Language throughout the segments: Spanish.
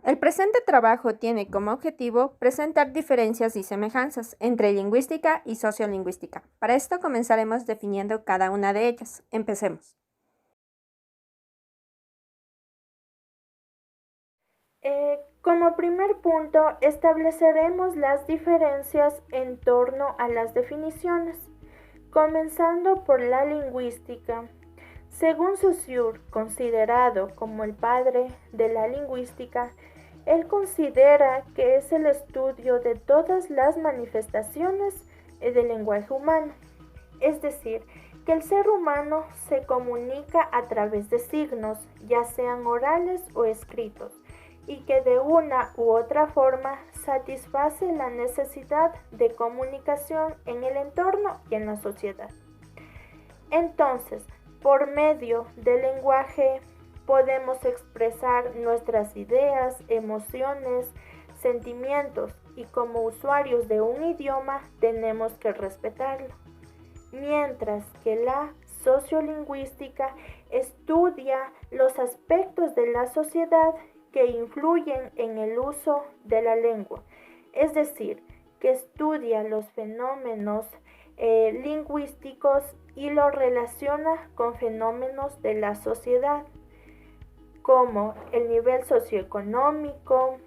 El presente trabajo tiene como objetivo presentar diferencias y semejanzas entre lingüística y sociolingüística. Para esto comenzaremos definiendo cada una de ellas. Empecemos. Como primer punto, estableceremos las diferencias en torno a las definiciones, comenzando por la lingüística. Según Saussure, considerado como el padre de la lingüística, él considera que es el estudio de todas las manifestaciones del lenguaje humano, es decir, que el ser humano se comunica a través de signos, ya sean orales o escritos, y que de una u otra forma satisface la necesidad de comunicación en el entorno y en la sociedad. Entonces, por medio del lenguaje podemos expresar nuestras ideas, emociones, sentimientos y como usuarios de un idioma tenemos que respetarlo. Mientras que la sociolingüística estudia los aspectos de la sociedad que influyen en el uso de la lengua, es decir, que estudia los fenómenos lingüísticos y los relaciona con fenómenos de la sociedad, como el nivel socioeconómico,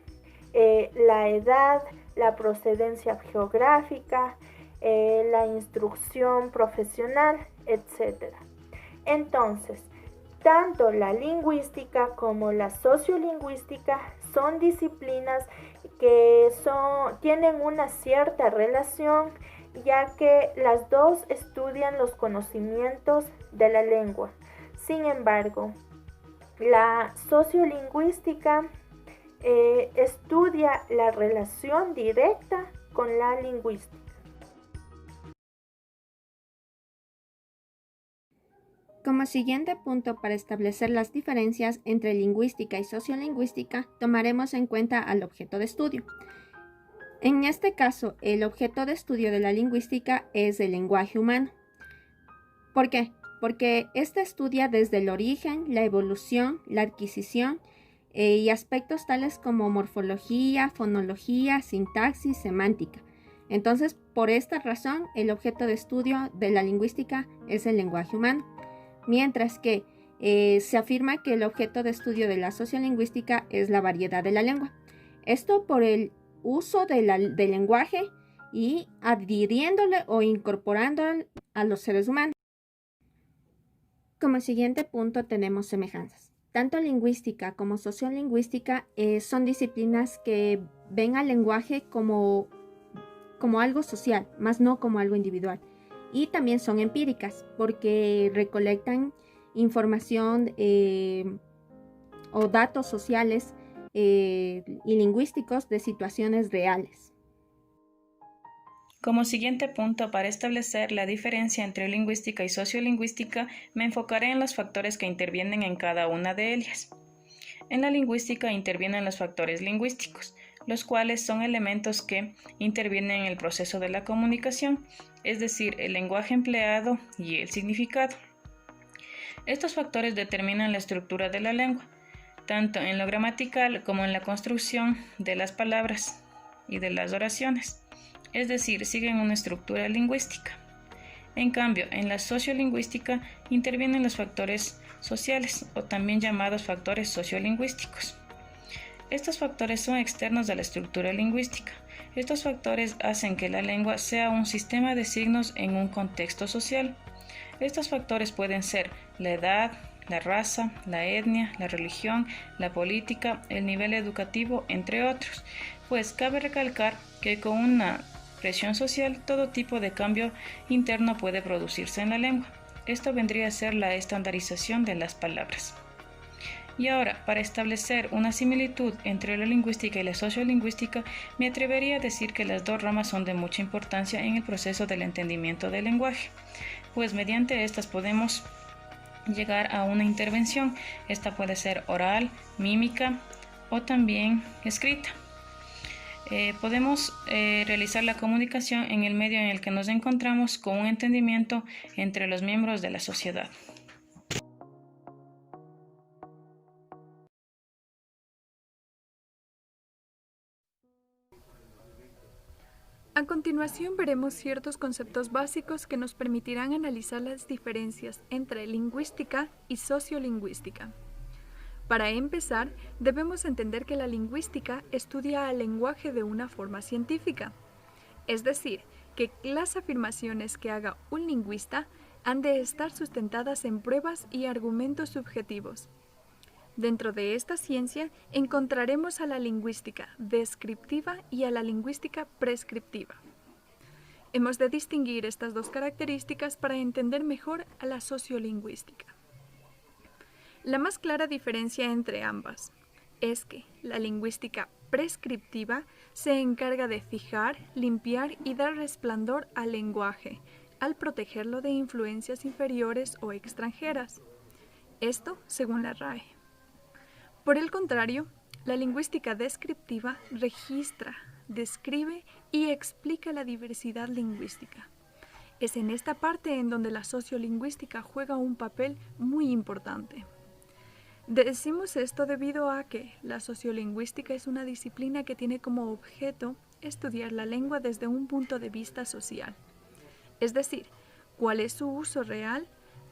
la edad, la procedencia geográfica, la instrucción profesional, etc. Entonces, tanto la lingüística como la sociolingüística son disciplinas que tienen una cierta relación, ya que las dos estudian los conocimientos de la lengua. Sin embargo, la sociolingüística estudia la relación directa con la lingüística. Como siguiente punto para establecer las diferencias entre lingüística y sociolingüística, tomaremos en cuenta al objeto de estudio. En este caso, el objeto de estudio de la lingüística es el lenguaje humano. ¿Por qué? Porque este estudia desde el origen, la evolución, la adquisición y aspectos tales como morfología, fonología, sintaxis, semántica. Entonces, por esta razón, el objeto de estudio de la lingüística es el lenguaje humano, mientras que se afirma que el objeto de estudio de la sociolingüística es la variedad de la lengua. Esto por el uso del lenguaje y adhiriéndole o incorporándole a los seres humanos. Como siguiente punto tenemos semejanzas. Tanto lingüística como sociolingüística son disciplinas que ven al lenguaje como algo social, más no como algo individual. Y también son empíricas porque recolectan información o datos sociales y lingüísticos de situaciones reales. Como siguiente punto, para establecer la diferencia entre lingüística y sociolingüística, me enfocaré en los factores que intervienen en cada una de ellas. En la lingüística intervienen los factores lingüísticos, los cuales son elementos que intervienen en el proceso de la comunicación, es decir, el lenguaje empleado y el significado. Estos factores determinan la estructura de la lengua, tanto en lo gramatical como en la construcción de las palabras y de las oraciones, es decir, siguen una estructura lingüística. En cambio, en la sociolingüística intervienen los factores sociales o también llamados factores sociolingüísticos. Estos factores son externos a la estructura lingüística. Estos factores hacen que la lengua sea un sistema de signos en un contexto social. Estos factores pueden ser la edad, la raza, la etnia, la religión, la política, el nivel educativo, entre otros, pues cabe recalcar que con una presión social todo tipo de cambio interno puede producirse en la lengua. Esto vendría a ser la estandarización de las palabras. Y ahora, para establecer una similitud entre la lingüística y la sociolingüística, me atrevería a decir que las dos ramas son de mucha importancia en el proceso del entendimiento del lenguaje, pues mediante estas podemos llegar a una intervención. Esta puede ser oral, mímica o también escrita. Podemos realizar la comunicación en el medio en el que nos encontramos con un entendimiento entre los miembros de la sociedad. A continuación veremos ciertos conceptos básicos que nos permitirán analizar las diferencias entre lingüística y sociolingüística. Para empezar, debemos entender que la lingüística estudia al lenguaje de una forma científica, es decir, que las afirmaciones que haga un lingüista han de estar sustentadas en pruebas y argumentos subjetivos. Dentro de esta ciencia encontraremos a la lingüística descriptiva y a la lingüística prescriptiva. Hemos de distinguir estas dos características para entender mejor a la sociolingüística. La más clara diferencia entre ambas es que la lingüística prescriptiva se encarga de fijar, limpiar y dar resplandor al lenguaje, al protegerlo de influencias inferiores o extranjeras. Esto según la RAE. Por el contrario, la lingüística descriptiva registra, describe y explica la diversidad lingüística. Es en esta parte en donde la sociolingüística juega un papel muy importante. Decimos esto debido a que la sociolingüística es una disciplina que tiene como objeto estudiar la lengua desde un punto de vista social, es decir, cuál es su uso real,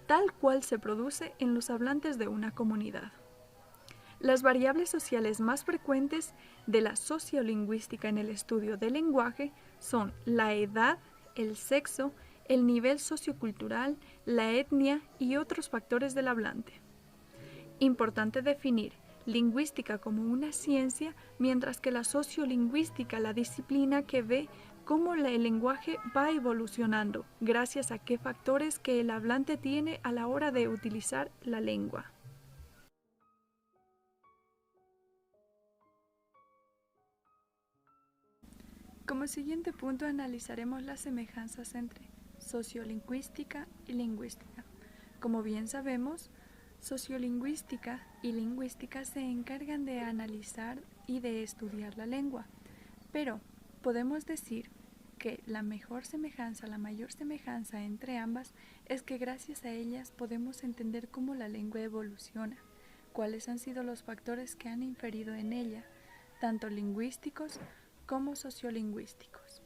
tal cual se produce en los hablantes de una comunidad. Las variables sociales más frecuentes de la sociolingüística en el estudio del lenguaje son la edad, el sexo, el nivel sociocultural, la etnia y otros factores del hablante. Importante definir lingüística como una ciencia, mientras que la sociolingüística, la disciplina que ve cómo el lenguaje va evolucionando, gracias a qué factores que el hablante tiene a la hora de utilizar la lengua. Como siguiente punto analizaremos las semejanzas entre sociolingüística y lingüística. Como bien sabemos, sociolingüística y lingüística se encargan de analizar y de estudiar la lengua, pero podemos decir que la mayor semejanza entre ambas es que gracias a ellas podemos entender cómo la lengua evoluciona, cuáles han sido los factores que han inferido en ella, tanto lingüísticos como sociolingüísticos.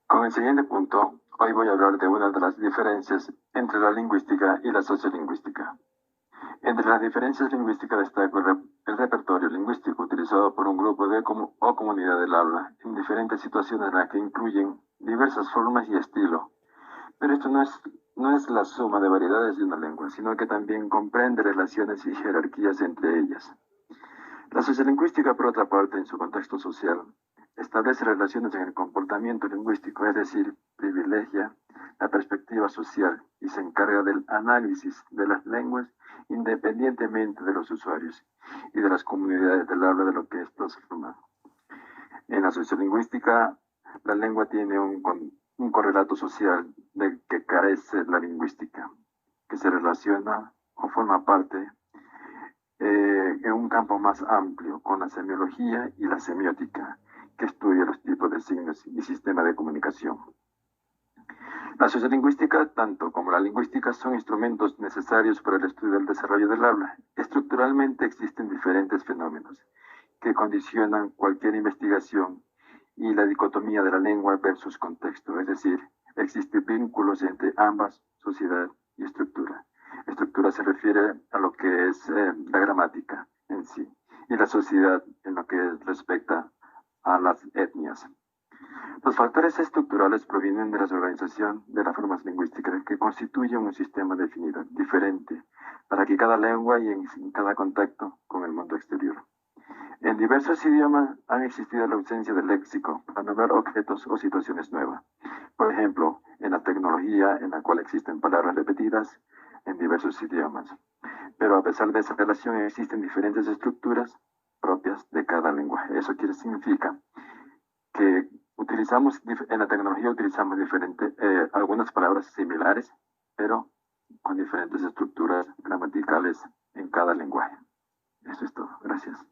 Con el siguiente punto, hoy voy a hablar de una de las diferencias entre la lingüística y la sociolingüística. Entre las diferencias lingüísticas destaco el repertorio lingüístico utilizado por un grupo o comunidad del habla en diferentes situaciones en las que incluyen diversas formas y estilo. Pero esto no es la suma de variedades de una lengua, sino que también comprende relaciones y jerarquías entre ellas. La sociolingüística, por otra parte, en su contexto social, establece relaciones en el comportamiento lingüístico, es decir, privilegia la perspectiva social y se encarga del análisis de las lenguas independientemente de los usuarios y de las comunidades del habla de lo que estos forman. En la sociolingüística, la lengua tiene un correlato social del que carece la lingüística, que se relaciona o forma parte en un campo más amplio con la semiología y la semiótica, que estudia los tipos de signos y sistemas de comunicación. La sociolingüística, tanto como la lingüística, son instrumentos necesarios para el estudio del desarrollo del habla. Estructuralmente existen diferentes fenómenos que condicionan cualquier investigación y la dicotomía de la lengua versus contexto, es decir, existen vínculos entre ambas, sociedad y estructura. Estructura se refiere a lo que es la gramática en sí, y la sociedad en lo que respecta a las etnias. Los factores estructurales provienen de la organización de las formas lingüísticas que constituyen un sistema definido, diferente, para que cada lengua y en cada contacto con el mundo exterior. En diversos idiomas han existido la ausencia del léxico para nombrar objetos o situaciones nuevas. Por ejemplo, en la tecnología, en la cual existen palabras repetidas en diversos idiomas. Pero a pesar de esa relación, existen diferentes estructuras propias de cada lenguaje. Eso significa que en la tecnología utilizamos algunas palabras similares, pero con diferentes estructuras gramaticales en cada lenguaje. Eso es todo. Gracias.